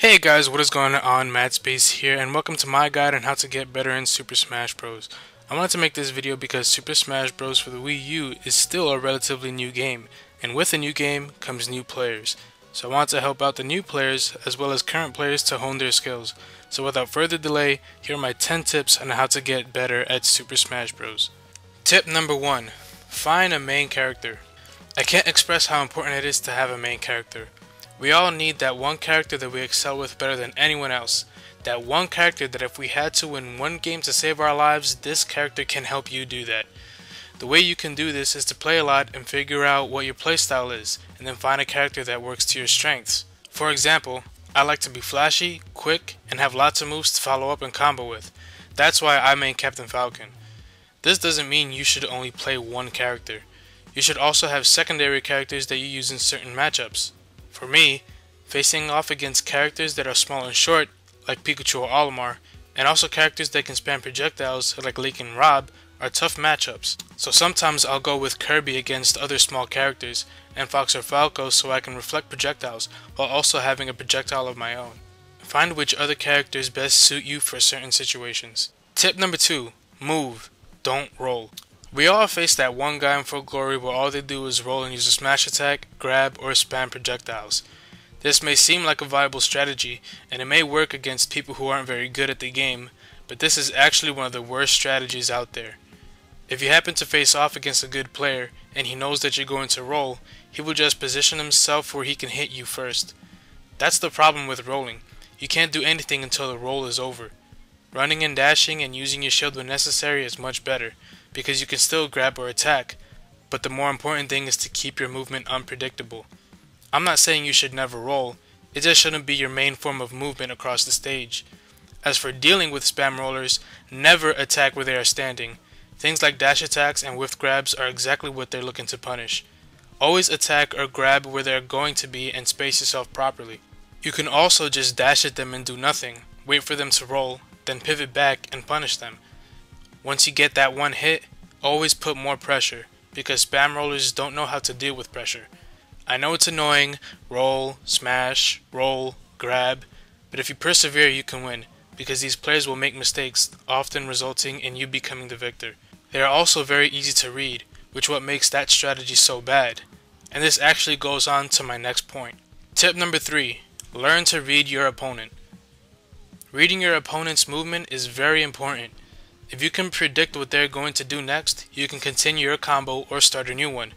Hey guys, what is going on? MadSpace here, and welcome to my guide on how to get better in Super Smash Bros. I wanted to make this video because Super Smash Bros. For the Wii U is still a relatively new game, and with a new game comes new players. So I want to help out the new players as well as current players to hone their skills. So without further delay, here are my 10 tips on how to get better at Super Smash Bros. Tip number 1. Find a main character. I can't express how important it is to have a main character. We all need that one character that we excel with better than anyone else. That one character that if we had to win one game to save our lives, this character can help you do that. The way you can do this is to play a lot and figure out what your playstyle is, and then find a character that works to your strengths. For example, I like to be flashy, quick, and have lots of moves to follow up and combo with. That's why I main Captain Falcon. This doesn't mean you should only play one character. You should also have secondary characters that you use in certain matchups. For me, facing off against characters that are small and short, like Pikachu or Olimar, and also characters that can spam projectiles, like Link and Rob, are tough matchups. So sometimes I'll go with Kirby against other small characters, and Fox or Falco so I can reflect projectiles, while also having a projectile of my own. Find which other characters best suit you for certain situations. Tip number 2. Move. Don't roll. We all face that one guy in Full Glory where all they do is roll and use a smash attack, grab, or spam projectiles. This may seem like a viable strategy, and it may work against people who aren't very good at the game, but this is actually one of the worst strategies out there. If you happen to face off against a good player, and he knows that you're going to roll, he will just position himself where he can hit you first. That's the problem with rolling. You can't do anything until the roll is over. Running and dashing and using your shield when necessary is much better, because you can still grab or attack, but the more important thing is to keep your movement unpredictable. I'm not saying you should never roll, it just shouldn't be your main form of movement across the stage. As for dealing with spam rollers, never attack where they are standing. Things like dash attacks and whiff grabs are exactly what they're looking to punish. Always attack or grab where they're going to be and space yourself properly. You can also just dash at them and do nothing, wait for them to roll, then pivot back and punish them. Once you get that one hit, always put more pressure, because spam rollers don't know how to deal with pressure. I know it's annoying, roll, smash, roll, grab, but if you persevere you can win, because these players will make mistakes, often resulting in you becoming the victor. They are also very easy to read, which is what makes that strategy so bad. And this actually goes on to my next point. Tip number 3. Learn to read your opponent. Reading your opponent's movement is very important. If you can predict what they're going to do next, you can continue your combo or start a new one.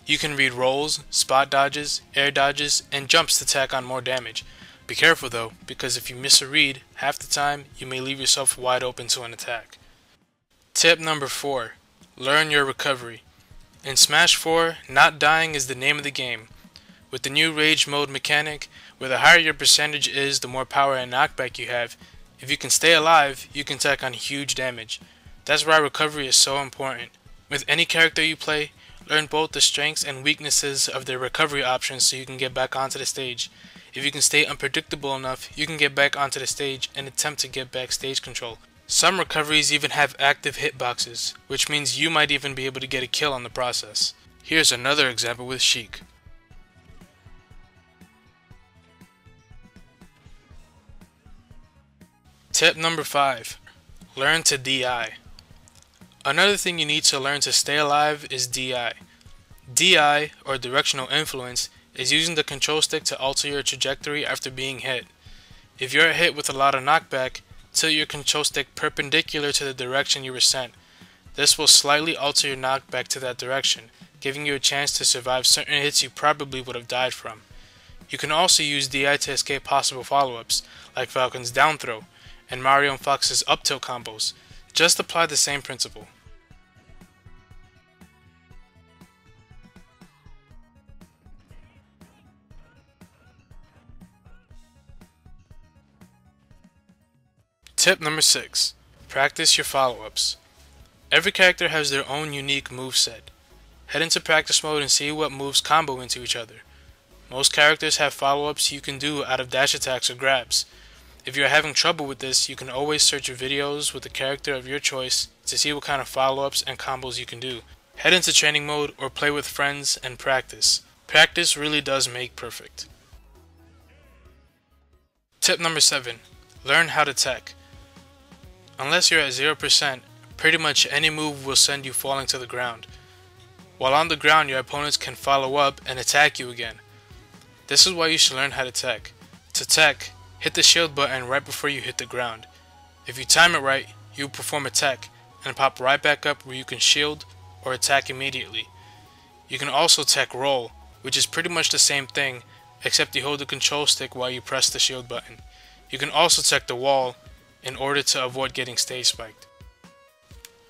You can read rolls, spot dodges, air dodges, and jumps to tack on more damage. Be careful though, because if you miss a read, half the time you may leave yourself wide open to an attack. Tip number 4. Learn your recovery. In Smash 4, not dying is the name of the game. With the new Rage Mode mechanic, where the higher your percentage is, the more power and knockback you have, if you can stay alive, you can tack on huge damage. That's why recovery is so important. With any character you play, learn both the strengths and weaknesses of their recovery options so you can get back onto the stage. If you can stay unpredictable enough, you can get back onto the stage and attempt to get back stage control. Some recoveries even have active hitboxes, which means you might even be able to get a kill on the process. Here's another example with Sheik. Tip number 5. Learn to DI. Another thing you need to learn to stay alive is DI. DI, or directional influence, is using the control stick to alter your trajectory after being hit. If you're hit with a lot of knockback, tilt your control stick perpendicular to the direction you were sent. This will slightly alter your knockback to that direction, giving you a chance to survive certain hits you probably would have died from. You can also use DI to escape possible follow-ups, like Falcon's down throw, and Mario and Fox's up tilt combos. Just apply the same principle. Tip number 6. Practice your follow-ups. Every character has their own unique moveset. Head into practice mode and see what moves combo into each other. Most characters have follow-ups you can do out of dash attacks or grabs. If you're having trouble with this, you can always search your videos with a character of your choice to see what kind of follow-ups and combos you can do. Head into training mode or play with friends and practice. Practice really does make perfect. Tip number 7. Learn how to tech. Unless you're at 0%, pretty much any move will send you falling to the ground. While on the ground, your opponents can follow up and attack you again. This is why you should learn how to tech. To tech, hit the shield button right before you hit the ground. If you time it right, you will perform a tech and pop right back up where you can shield or attack immediately. You can also tech roll, which is pretty much the same thing, except you hold the control stick while you press the shield button. You can also tech the wall in order to avoid getting stage spiked.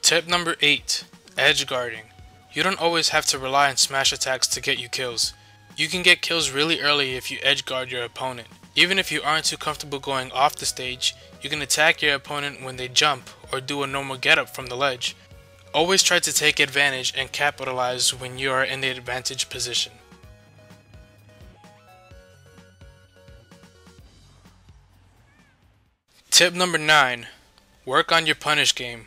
Tip number 8. Edge guarding. You don't always have to rely on smash attacks to get you kills. You can get kills really early if you edge guard your opponent. Even if you aren't too comfortable going off the stage, you can attack your opponent when they jump or do a normal getup from the ledge. Always try to take advantage and capitalize when you are in the advantage position. Tip number 9. Work on your punish game.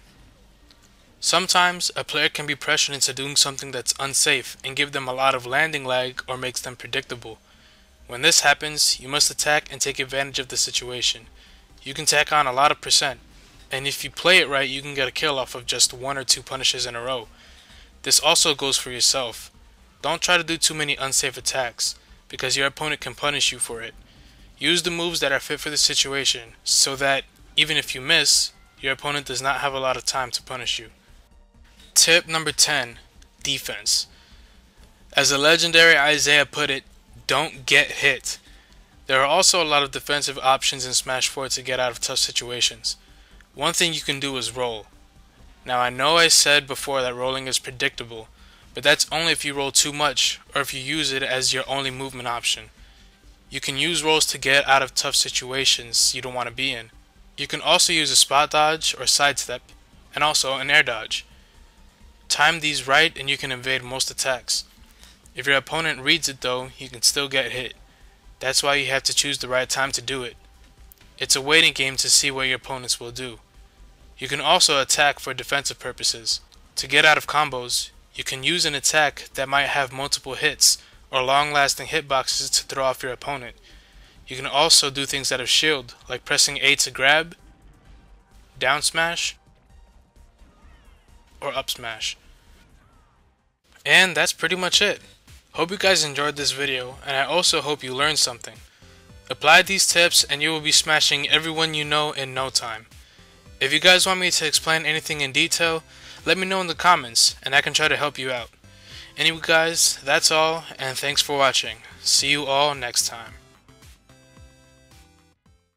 Sometimes a player can be pressured into doing something that's unsafe and give them a lot of landing lag or makes them predictable. When this happens, you must attack and take advantage of the situation. You can tack on a lot of percent, and if you play it right, you can get a kill off of just 1 or 2 punishes in a row. This also goes for yourself. Don't try to do too many unsafe attacks, because your opponent can punish you for it. Use the moves that are fit for the situation, so that, even if you miss, your opponent does not have a lot of time to punish you. Tip number 10. Defense. As the legendary Isaiah put it, don't get hit. There are also a lot of defensive options in Smash 4 to get out of tough situations. One thing you can do is roll. Now I know I said before that rolling is predictable, but that's only if you roll too much or if you use it as your only movement option. You can use rolls to get out of tough situations you don't want to be in. You can also use a spot dodge or sidestep, and also an air dodge. Time these right and you can evade most attacks. If your opponent reads it though, you can still get hit. That's why you have to choose the right time to do it. It's a waiting game to see what your opponents will do. You can also attack for defensive purposes. To get out of combos, you can use an attack that might have multiple hits or long-lasting hitboxes to throw off your opponent. You can also do things out of shield, like pressing A to grab, down smash, or up smash. And that's pretty much it. Hope you guys enjoyed this video, and I also hope you learned something. Apply these tips and you will be smashing everyone you know in no time. If you guys want me to explain anything in detail, let me know in the comments and I can try to help you out. Anyway guys, that's all, and thanks for watching. See you all next time.